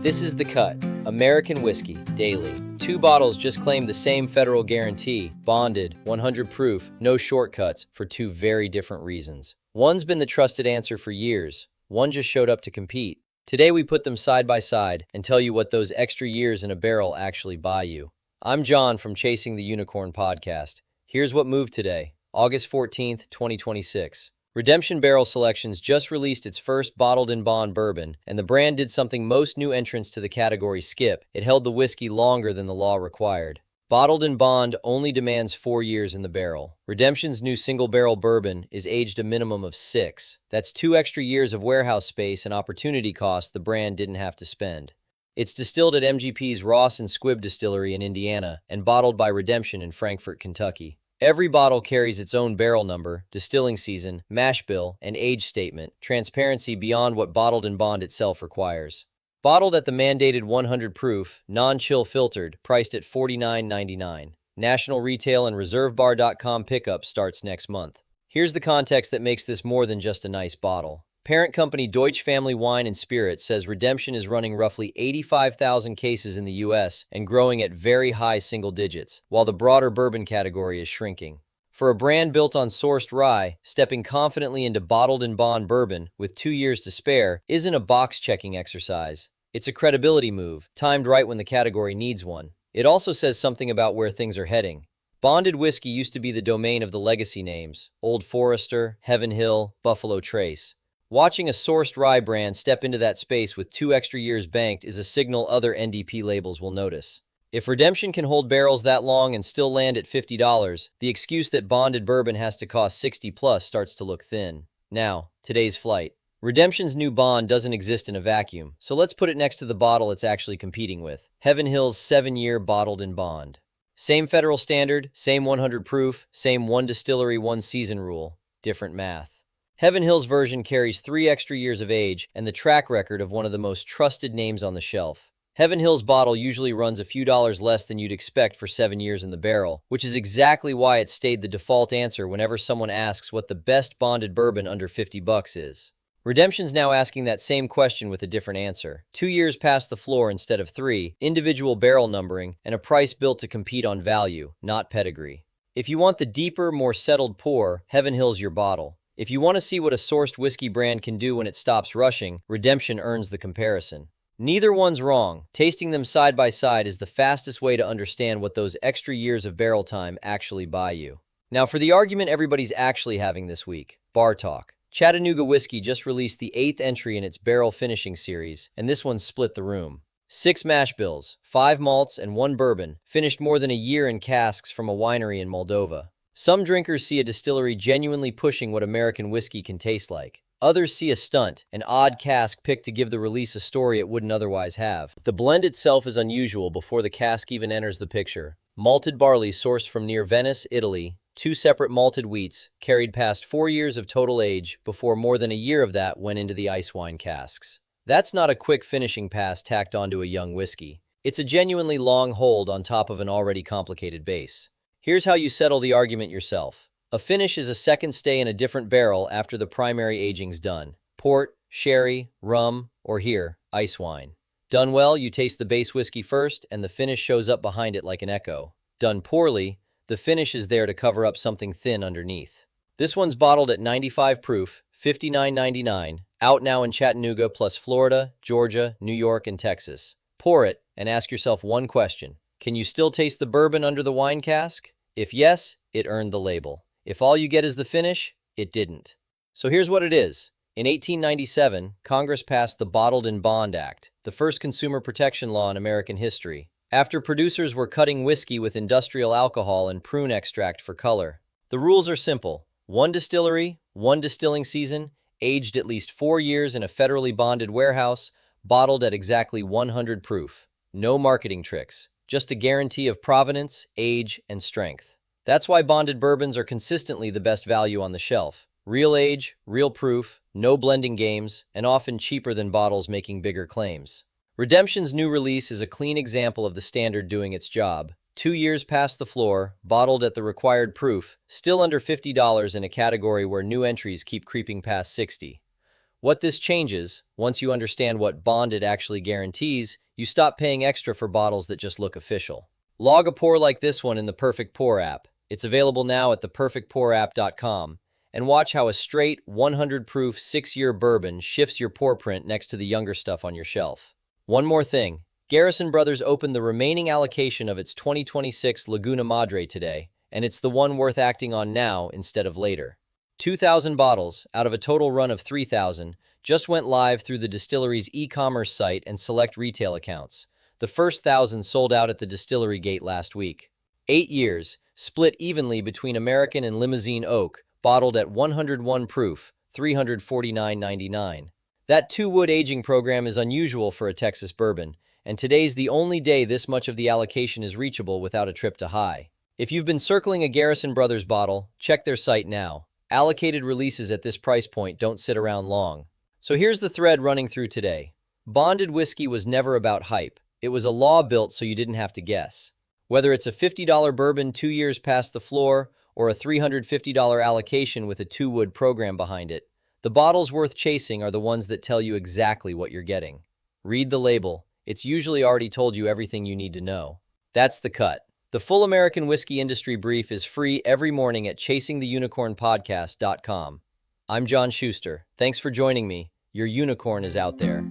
This is The Cut, American Whiskey, Daily. 2 bottles just claim the same federal guarantee, bonded, 100 proof, no shortcuts, for 2 very different reasons. One's been the trusted answer for years, one just showed up to compete. Today we put them side by side and tell you what those extra years in a barrel actually buy you. I'm John from Chasing the Unicorn podcast. Here's what moved today, August 14th, 2026. Redemption Barrel Selections just released its first bottled-in-bond bourbon, and the brand did something most new entrants to the category skip. It held the whiskey longer than the law required. Bottled in bond only demands 4 years in the barrel. Redemption's new single-barrel bourbon is aged a minimum of 6. That's 2 extra years of warehouse space and opportunity cost the brand didn't have to spend. It's distilled at MGP's Ross and Squibb Distillery in Indiana and bottled by Redemption in Frankfort, Kentucky. Every bottle carries its own barrel number, distilling season, mash bill, and age statement, transparency beyond what bottled in bond itself requires. Bottled at the mandated 100 proof, non-chill filtered, priced at $49.99. National retail and reservebar.com pickup starts next month. Here's the context that makes this more than just a nice bottle. Parent company Deutsche Family Wine and Spirits says Redemption is running roughly 85,000 cases in the U.S. and growing at very high single digits, while the broader bourbon category is shrinking. For a brand built on sourced rye, stepping confidently into bottled-in-bond bourbon with 2 years to spare isn't a box-checking exercise. It's a credibility move, timed right when the category needs one. It also says something about where things are heading. Bonded whiskey used to be the domain of the legacy names, Old Forester, Heaven Hill, Buffalo Trace. Watching a sourced rye brand step into that space with 2 extra years banked is a signal other NDP labels will notice. If Redemption can hold barrels that long and still land at $50, the excuse that bonded bourbon has to cost $60 plus starts to look thin. Now, today's flight. Redemption's new bond doesn't exist in a vacuum, so let's put it next to the bottle it's actually competing with. Heaven Hill's 7-year bottled in bond. Same federal standard, same 100 proof, same 1 distillery, 1 season rule. Different math. Heaven Hill's version carries 3 extra years of age and the track record of one of the most trusted names on the shelf. Heaven Hill's bottle usually runs a few dollars less than you'd expect for 7 years in the barrel, which is exactly why it stayed the default answer whenever someone asks what the best bonded bourbon under $50 is. Redemption's now asking that same question with a different answer. 2 years past the floor instead of 3, individual barrel numbering, and a price built to compete on value, not pedigree. If you want the deeper, more settled pour, Heaven Hill's your bottle. If you want to see what a sourced whiskey brand can do when it stops rushing, Redemption earns the comparison. Neither one's wrong. Tasting them side by side is the fastest way to understand what those extra years of barrel time actually buy you. Now for the argument everybody's actually having this week, bar talk. Chattanooga Whiskey just released the 8th entry in its barrel finishing series, and this one split the room. 6 mash bills, 5 malts, and 1 bourbon, finished more than a year in casks from a winery in Moldova. Some drinkers see a distillery genuinely pushing what American whiskey can taste like. Others see a stunt, an odd cask picked to give the release a story it wouldn't otherwise have. The blend itself is unusual before the cask even enters the picture. Malted barley sourced from near Venice, Italy, 2 separate malted wheats, carried past 4 years of total age before more than a year of that went into the ice wine casks. That's not a quick finishing pass tacked onto a young whiskey. It's a genuinely long hold on top of an already complicated base. Here's how you settle the argument yourself. A finish is a second stay in a different barrel after the primary aging's done. Port, sherry, rum, or here, ice wine. Done well, you taste the base whiskey first, and the finish shows up behind it like an echo. Done poorly, the finish is there to cover up something thin underneath. This one's bottled at 95 proof, $59.99, out now in Chattanooga plus Florida, Georgia, New York, and Texas. Pour it, and ask yourself one question. Can you still taste the bourbon under the wine cask? If yes, it earned the label. If all you get is the finish, it didn't. So here's what it is. In 1897, Congress passed the Bottled in Bond Act, the first consumer protection law in American history, after producers were cutting whiskey with industrial alcohol and prune extract for color. The rules are simple. 1 distillery, 1 distilling season, aged at least 4 years in a federally bonded warehouse, bottled at exactly 100 proof. No marketing tricks. Just a guarantee of provenance, age, and strength. That's why bonded bourbons are consistently the best value on the shelf. Real age, real proof, no blending games, and often cheaper than bottles making bigger claims. Redemption's new release is a clean example of the standard doing its job. 2 years past the floor, bottled at the required proof, still under $50 in a category where new entries keep creeping past $60. What this changes, once you understand what bonded actually guarantees, you stop paying extra for bottles that just look official. Log a pour like this one in the Perfect Pour app. It's available now at theperfectpourapp.com. And watch how a straight, 100 proof, 6-year bourbon shifts your pour print next to the younger stuff on your shelf. One more thing. Garrison Brothers opened the remaining allocation of its 2026 Laguna Madre today, and it's the one worth acting on now instead of later. 2,000 bottles, out of a total run of 3,000, just went live through the distillery's e-commerce site and select retail accounts. The first 1,000 sold out at the distillery gate last week. 8 years, split evenly between American and Limousine Oak, bottled at 101 proof, $349.99. That 2-wood aging program is unusual for a Texas bourbon, and today's the only day this much of the allocation is reachable without a trip to high. If you've been circling a Garrison Brothers bottle, check their site now. Allocated releases at this price point don't sit around long. So here's the thread running through today. Bonded whiskey was never about hype. It was a law built so you didn't have to guess. Whether it's a $50 bourbon 2 years past the floor or a $350 allocation with a 2-wood program behind it, the bottles worth chasing are the ones that tell you exactly what you're getting. Read the label. It's usually already told you everything you need to know. That's the cut. The full American whiskey industry brief is free every morning at chasingtheunicornpodcast.com. I'm John Schuster. Thanks for joining me. Your unicorn is out there.